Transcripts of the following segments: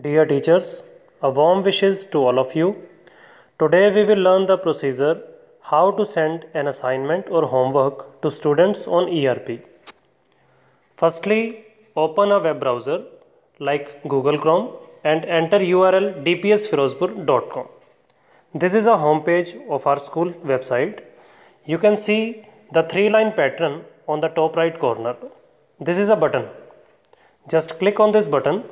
Dear teachers, a warm wishes to all of you. Today we will learn the procedure how to send an assignment or homework to students on ERP. Firstly, open a web browser like Google Chrome and enter URL dpsfirozpur.com. This is a home page of our school website. You can see the three-line pattern on the top right corner. This is a button. Just click on this button.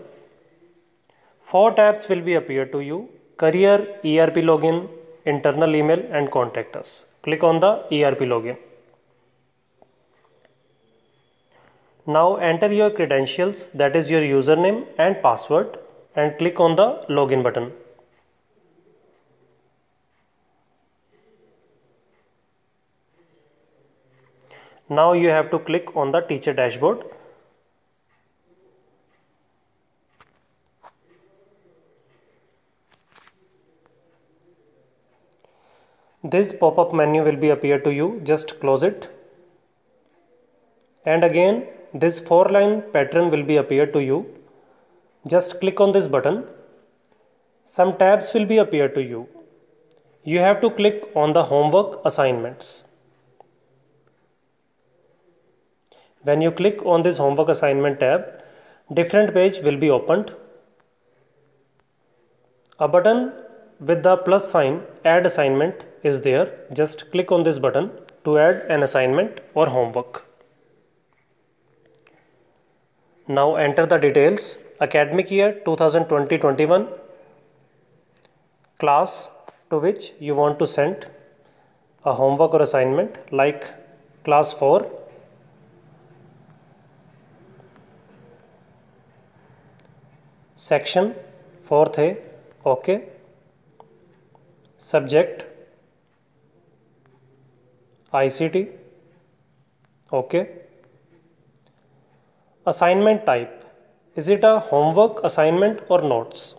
4 tabs will be appear to you: Career, ERP Login, Internal Email and Contact Us. Click on the ERP Login. Now enter your credentials, that is your username and password, and click on the Login button. Now you have to click on the teacher dashboard. This pop-up menu will be appear to you. Just close it. And again this 4-line pattern will be appear to you. Just click on this button. Some tabs will be appear to you. You have to click on the homework assignments. When you click on this homework assignment tab, different page will be opened. A button with the plus sign add assignment is there. Just click on this button to add an assignment or homework. Now enter the details: academic year 2020-21, class to which you want to send a homework or assignment, like class 4, section 4th A, okay, subject ICT, okay, assignment type, is it a homework, assignment or notes?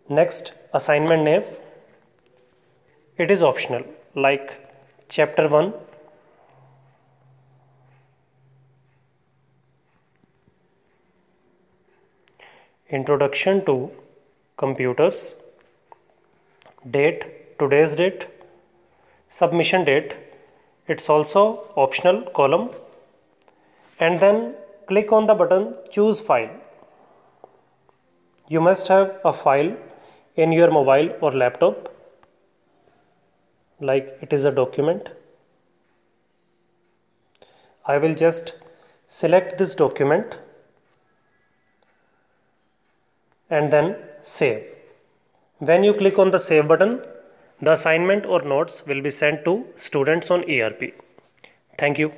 Next, assignment name, it is optional, like chapter 1, Introduction to Computers, date, today's date, submission date, it's also optional column, and then click on the button choose file. You must have a file in your mobile or laptop, like it is a document. I will just select this document and then save. When you click on the save button, the assignment or notes will be sent to students on ERP. Thank you.